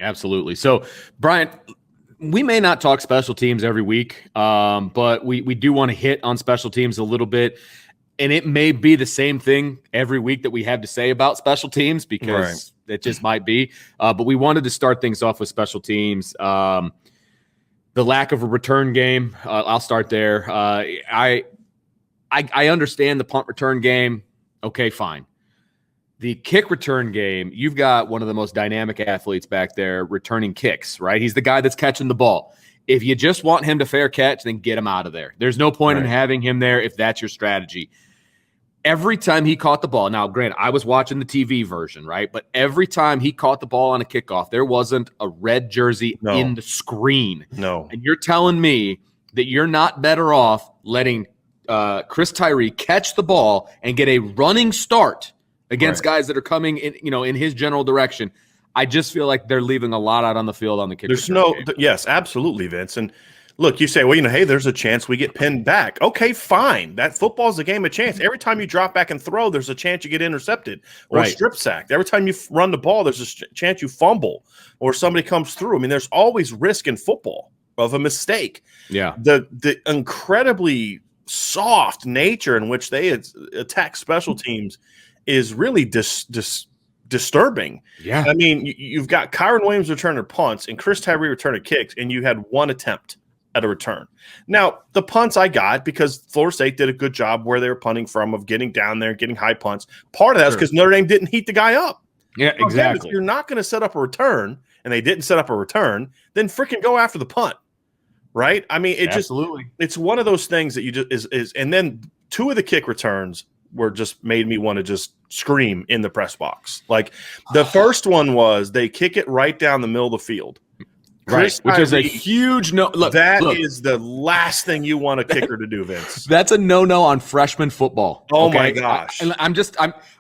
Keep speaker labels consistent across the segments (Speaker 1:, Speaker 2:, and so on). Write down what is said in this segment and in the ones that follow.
Speaker 1: Absolutely. So, Bryan, we may not talk special teams every week, but we do want to hit on special teams a little bit. And it may be the same thing every week that we have to say about special teams because it just might be. But we wanted to start things off with special teams. The lack of a return game, I'll start there. I understand the punt return game. Okay, fine. The kick return game, you've got one of the most dynamic athletes back there returning kicks, right? He's the guy that's catching the ball. If you just want him to fair catch, then get him out of there. There's no point in having him there if that's your strategy. Every time he caught the ball, now, granted, I was watching the TV version, right? But every time he caught the ball on a kickoff, there wasn't a red jersey in the screen.
Speaker 2: No.
Speaker 1: And you're telling me that you're not better off letting Chris Tyree catch the ball and get a running start against guys that are coming in, in his general direction. I just feel like they're leaving a lot out on the field on the kick.
Speaker 2: Yes, absolutely, Vince. And look, you say, well, hey, there's a chance we get pinned back. Okay, fine. That football's a game of chance. Every time you drop back and throw, there's a chance you get intercepted or strip sacked. Every time you run the ball, there's a chance you fumble or somebody comes through. I mean, there's always risk in football of a mistake.
Speaker 1: Yeah.
Speaker 2: The incredibly soft nature in which they attack special teams is really disturbing.
Speaker 1: Yeah.
Speaker 2: I mean, you've got Kyron Williams returning punts and Chris Tyree returning kicks, and you had one attempt at a return. Now, the punts I got because Florida State did a good job where they were punting from of getting down there, getting high punts. Part of that is because Notre Dame didn't heat the guy up.
Speaker 1: Yeah, exactly.
Speaker 2: Again, if you're not going to set up a return, and they didn't set up a return, then freaking go after the punt. Right? I mean, it's one of those things that you just is and then two of the kick returns were just made me want to just scream in the press box. Like the first one was they kick it right down the middle of the field.
Speaker 1: Right, which is a huge no. Look,
Speaker 2: is the last thing you want a kicker to do, Vince.
Speaker 1: That's a no my freshman football.
Speaker 2: Oh my gosh!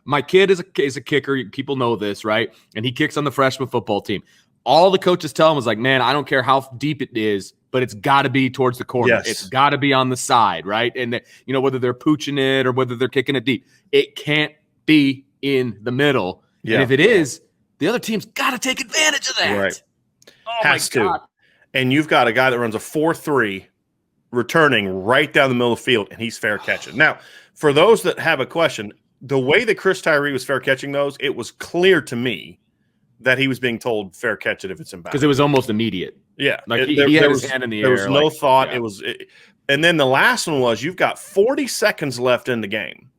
Speaker 1: My kid is a kicker. People know this, right? And he kicks on the freshman football team. All the coaches tell him was like, man, I don't care how deep it is, but it's got to be towards the corner.
Speaker 2: Yes.
Speaker 1: It's got to be on the side, right? And whether they're pooching it or whether they're kicking it deep, it can't be in the middle. Yeah. And if it is, the other team's got to take advantage of that.
Speaker 2: Right.
Speaker 1: Oh
Speaker 2: Has
Speaker 1: my God.
Speaker 2: to. And you've got a guy that runs a 4.3 returning right down the middle of the field, and he's fair catching. Now, for those that have a question, the way that Chris Tyree was fair catching those, it was clear to me that he was being told fair catch it if it's in bounds.
Speaker 1: Because it was almost immediate.
Speaker 2: Yeah.
Speaker 1: Like he had his hand in the air.
Speaker 2: There was no thought. Yeah. And then the last one was you've got 40 seconds left in the game.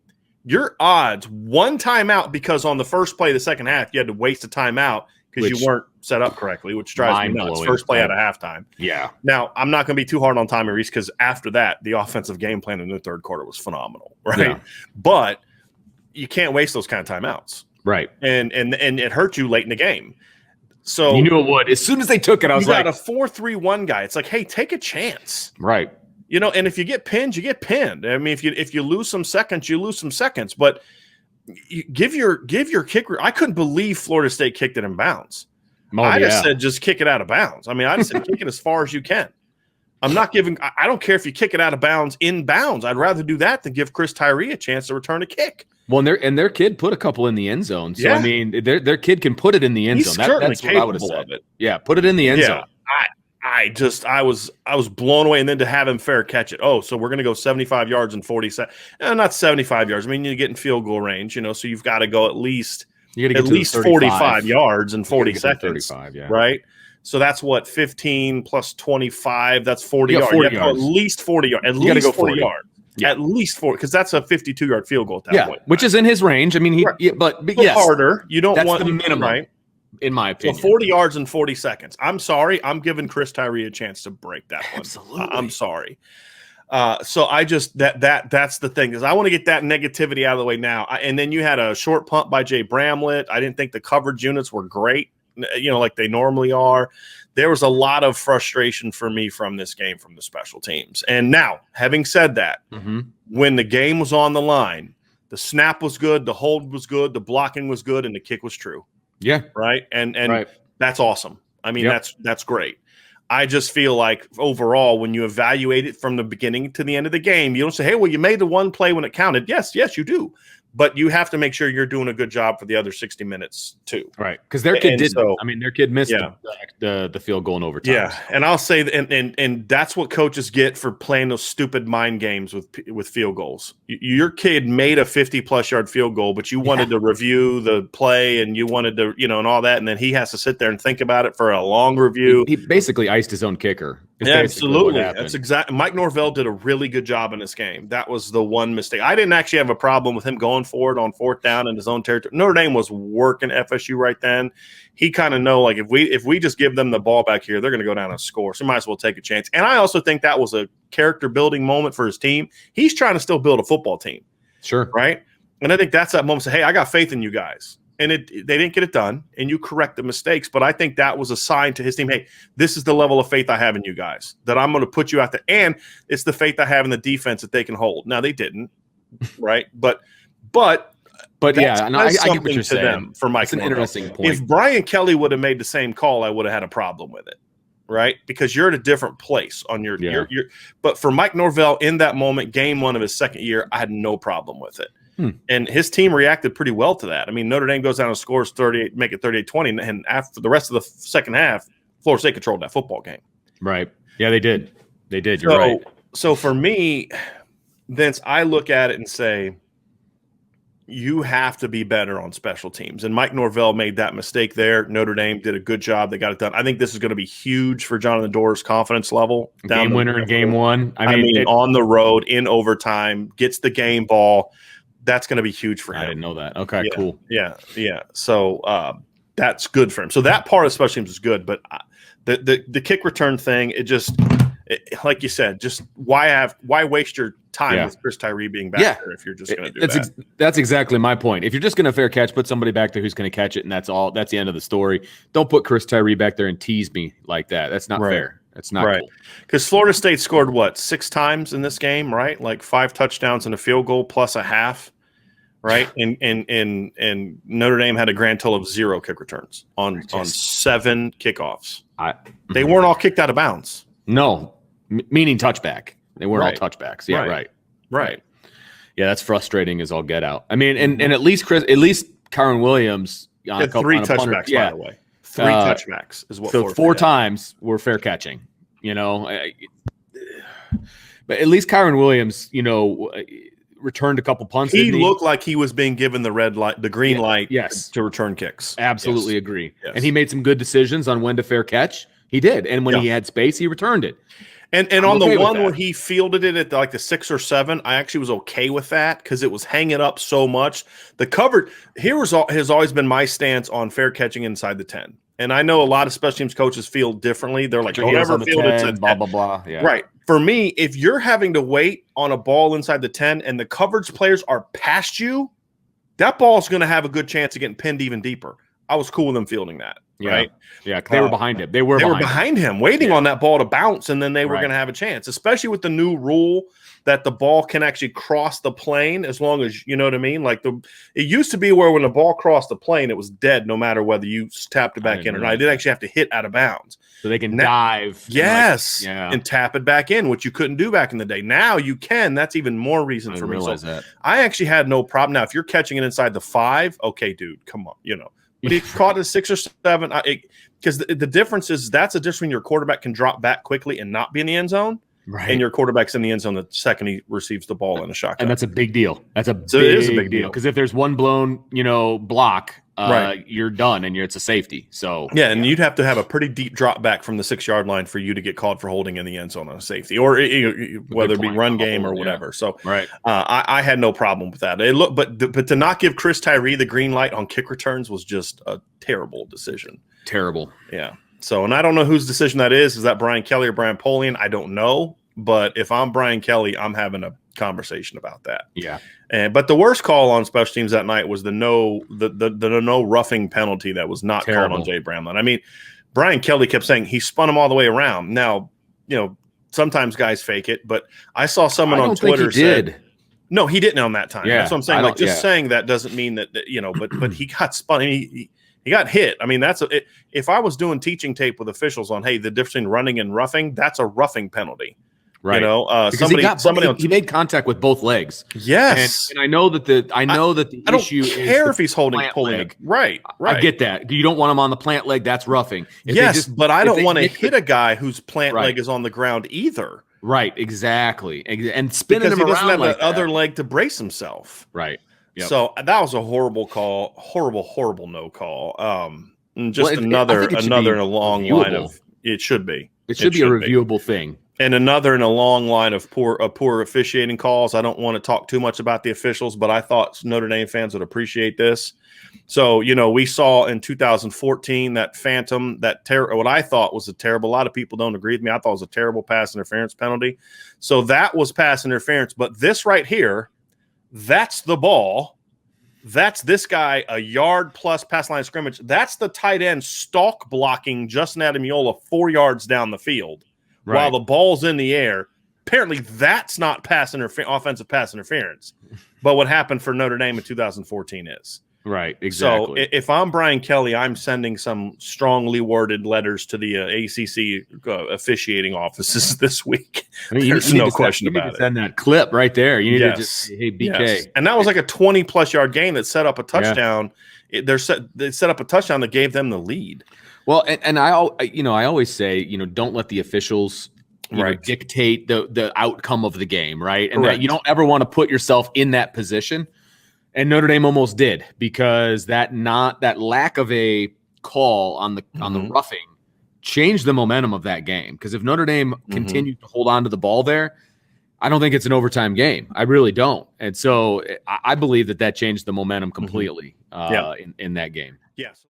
Speaker 2: Your odds, one timeout, because on the first play of the second half, you had to waste a timeout because you weren't set up correctly, which drives me nuts. First play out of halftime.
Speaker 1: Yeah.
Speaker 2: Now, I'm not going to be too hard on Tommy Rees because after that, the offensive game plan in the third quarter was phenomenal, right? Yeah. But you can't waste those kind of timeouts.
Speaker 1: Right.
Speaker 2: And it hurt you late in the game. So
Speaker 1: you knew it would. As soon as they took it, I was like,
Speaker 2: you got a 4-3-1 guy. It's like, hey, take a chance.
Speaker 1: Right.
Speaker 2: And if you get pinned, you get pinned. I mean, if you lose some seconds, you lose some seconds. But you give your kicker. I couldn't believe Florida State kicked it in bounds. I just said just kick it out of bounds. I mean, I just said kick it as far as you can. I'm not giving. I don't care if you kick it out of bounds in bounds. I'd rather do that than give Chris Tyree a chance to return a kick.
Speaker 1: Well, and their kid put a couple in the end zone. So, I mean, their kid can put it in the end zone. That's what I would have said. Yeah, put it in the end zone.
Speaker 2: I was blown away. And then to have him fair catch it. Oh, so we're going to go 75 yards and 40 seconds. Not 75 yards. I mean, you get in field goal range, so you've got to go at least 45 yards and 40 seconds. 35, yeah. Right? So that's what, 15 plus 25, that's 40 yards. You have to go at least 40 yards. At least 40 yards. Yeah. At least 40, because that's a 52-yard field goal at that point.
Speaker 1: Which is in his range. I mean, but yes,
Speaker 2: harder. You don't want
Speaker 1: the minimum,
Speaker 2: right?
Speaker 1: In my opinion.
Speaker 2: So 40 yards and 40 seconds. I'm sorry. I'm giving Chris Tyree a chance to break that one.
Speaker 1: Absolutely.
Speaker 2: I'm sorry. So I just that's the thing is I want to get that negativity out of the way now. And then you had a short punt by Jay Bramlett. I didn't think the coverage units were great, like they normally are. There was a lot of frustration for me from this game from the special teams. And now, having said that, when the game was on the line, the snap was good, the hold was good, the blocking was good, and the kick was true.
Speaker 1: Yeah.
Speaker 2: Right. And that's awesome. I mean, that's great. I just feel like overall, when you evaluate it from the beginning to the end of the game, you don't say, hey, well, you made the one play when it counted. Yes, you do. but you have to make sure you're doing a good job for the other 60 minutes too.
Speaker 1: Right. Because their kid didn't.
Speaker 2: So,
Speaker 1: Their kid missed
Speaker 2: yeah.
Speaker 1: the field goal in overtime.
Speaker 2: Yeah. And I'll say that, and that's what coaches get for playing those stupid mind games with field goals. Your kid made a 50+ yard field goal, but you wanted to review the play and you wanted to, and all that. And then he has to sit there and think about it for a long review.
Speaker 1: He basically iced his own kicker.
Speaker 2: Yeah, absolutely. That's exactly. Mike Norvell did a really good job in this game. That was the one mistake. I didn't actually have a problem with him going for it on 4th down in his own territory. Notre Dame was working FSU right then. He kind of know, like, if we just give them the ball back here, they're going to go down and score. So might as well take a chance. And I also think that was a character building moment for his team. He's trying to still build a football team.
Speaker 1: Sure.
Speaker 2: Right. And I think that's that moment. Say, hey, I got faith in you guys. And they didn't get it done, and you correct the mistakes. But I think that was a sign to his team, hey, this is the level of faith I have in you guys, that I'm going to put you out there. And it's the faith I have in the defense that they can hold. Now, they didn't, right? But
Speaker 1: yeah, and I get what you're saying.
Speaker 2: Them for Mike.
Speaker 1: It's an interesting point.
Speaker 2: If Brian Kelly would have made the same call, I would have had a problem with it, right? Because you're at a different place on your but for Mike Norvell in that moment, game 1 of his second year, I had no problem with it. And his team reacted pretty well to that. I mean, Notre Dame goes down and scores 38, make it 38-20, and after the rest of the second half, Florida State controlled that football game.
Speaker 1: Right. Yeah, they did. They did. You're right.
Speaker 2: So for me, Vince, I look at it and say, you have to be better on special teams. And Mike Norvell made that mistake there. Notre Dame did a good job. They got it done. I think this is going to be huge for Jonathan Doerr's confidence level.
Speaker 1: Game winner in game 1.
Speaker 2: I mean, on the road, in overtime, gets the game ball. That's going to be huge for him.
Speaker 1: I didn't know that. Okay, cool.
Speaker 2: Yeah. So that's good for him. So that part of special teams is good. But the kick return thing, like you said, just why waste your time with Chris Tyree being back there if you're just going to do that?
Speaker 1: That's exactly my point. If you're just going to fair catch, put somebody back there who's going to catch it, and that's all. That's the end of the story. Don't put Chris Tyree back there and tease me like that. That's not fair. That's not
Speaker 2: right.
Speaker 1: Cool.
Speaker 2: Because Florida State scored 6 times in this game, right? Like 5 touchdowns and a field goal plus a half, right? And Notre Dame had a grand total of 0 kick returns on 7 kickoffs. They weren't all kicked out of bounds.
Speaker 1: No, meaning touchback. They weren't all touchbacks. Yeah, right. Yeah, that's frustrating as all get out. I mean, and at least Kyron Williams
Speaker 2: had 3 touchbacks, by the way. 3 touchbacks is what.
Speaker 1: So 4 times were fair catching. But at least Kyron Williams, returned a couple punts.
Speaker 2: He looked like he was being given the green light.
Speaker 1: Yes,
Speaker 2: to return kicks.
Speaker 1: Absolutely agree. Yes. And he made some good decisions on when to fair catch. He did, and when he had space, he returned it.
Speaker 2: And on the one where he fielded it at the 6 or 7, I actually was okay with that because it was hanging up so much. The cover has always been my stance on fair catching inside the 10. And I know a lot of special teams coaches feel differently. They're like, don't ever field it to
Speaker 1: blah, blah, blah. Yeah.
Speaker 2: Right. For me, if you're having to wait on a ball inside the 10 and the coverage players are past you, that ball is going to have a good chance of getting pinned even deeper. I was cool with them fielding that. Right.
Speaker 1: Yeah. They were behind him. They were
Speaker 2: behind him, waiting on that ball to bounce, and then they were going to have a chance, especially with the new rule that the ball can actually cross the plane as long as, you know what I mean? Like it used to be where when the ball crossed the plane, it was dead no matter whether you tapped it back in or not. I did actually have to hit out of bounds.
Speaker 1: So they can dive.
Speaker 2: Yes. And tap it back in, which you couldn't do back in the day. Now you can. That's even more reason for me. I actually had no problem. Now, if you're catching it inside the 5, okay, dude, come on, But he caught a 6 or 7 because the difference is that's a difference when your quarterback can drop back quickly and not be in the end zone.
Speaker 1: Right.
Speaker 2: And your quarterback's in the end zone the second he receives the ball in a shotgun.
Speaker 1: And that's a big deal. It is a big deal. Because if there's one blown, block, you're done and it's a safety. So
Speaker 2: and you'd have to have a pretty deep drop back from the 6-yard line for you to get called for holding in the end zone on a safety, or whether it be run game or whatever. So I had no problem with that. But to not give Chris Tyree the green light on kick returns was just a terrible decision.
Speaker 1: Terrible.
Speaker 2: Yeah. So, and I don't know whose decision that is. Is that Brian Kelly or Brian Polian? I don't know. But if I'm Brian Kelly, I'm having a conversation about that.
Speaker 1: Yeah.
Speaker 2: But the worst call on special teams that night was the no roughing penalty that was not called on Jay Bramlett. I mean, Brian Kelly kept saying he spun him all the way around. Now, sometimes guys fake it, but I saw someone on Twitter said, no, he didn't on that time.
Speaker 1: Yeah.
Speaker 2: That's what I'm saying. Saying that doesn't mean that but he got spun. He got hit. I mean, if I was doing teaching tape with officials on, hey, the difference between running and roughing, that's a roughing penalty.
Speaker 1: Right.
Speaker 2: You know,
Speaker 1: Because he made contact with both legs.
Speaker 2: Yes.
Speaker 1: And I know that the issue is
Speaker 2: I don't care if he's pulling
Speaker 1: leg.
Speaker 2: it. Right.
Speaker 1: I get that. You don't want him on the plant leg. That's roughing.
Speaker 2: But I don't want to hit a guy whose plant leg is on the ground either.
Speaker 1: Right. Exactly. And spinning him around,
Speaker 2: doesn't have
Speaker 1: like
Speaker 2: the other leg to brace himself.
Speaker 1: Right. Yep.
Speaker 2: So that was a horrible call. Horrible no call. Another in a long line of it should be.
Speaker 1: It should be a reviewable thing.
Speaker 2: And another in a long line of poor officiating calls. I don't want to talk too much about the officials, but I thought Notre Dame fans would appreciate this. So, we saw in 2014 that phantom, what I thought was a lot of people don't agree with me. I thought it was a terrible pass interference penalty. So that was pass interference. But this right here, that's the ball. That's this guy, a yard plus pass line of scrimmage. That's the tight end stalk blocking Justin Adamiola 4 yards down the field while the ball's in the air. Apparently, that's not offensive pass interference. But what happened for Notre Dame in 2014 is.
Speaker 1: Right, exactly.
Speaker 2: So if I'm Brian Kelly, I'm sending some strongly worded letters to the ACC officiating offices this week. There's no question about it. You need to
Speaker 1: send that clip right there. You need to just say, hey, BK. Yes.
Speaker 2: And that was like a 20-plus yard game that set up a touchdown. Yeah. They set up a touchdown that gave them the lead.
Speaker 1: Well, and I always say, don't let the officials dictate the outcome of the game, right? And that you don't ever want to put yourself in that position. And Notre Dame almost did, because that lack of a call on the roughing changed the momentum of that game. Because if Notre Dame continued to hold on to the ball there, I don't think it's an overtime game. I really don't. And so I believe that changed the momentum completely in that game.
Speaker 2: Yes.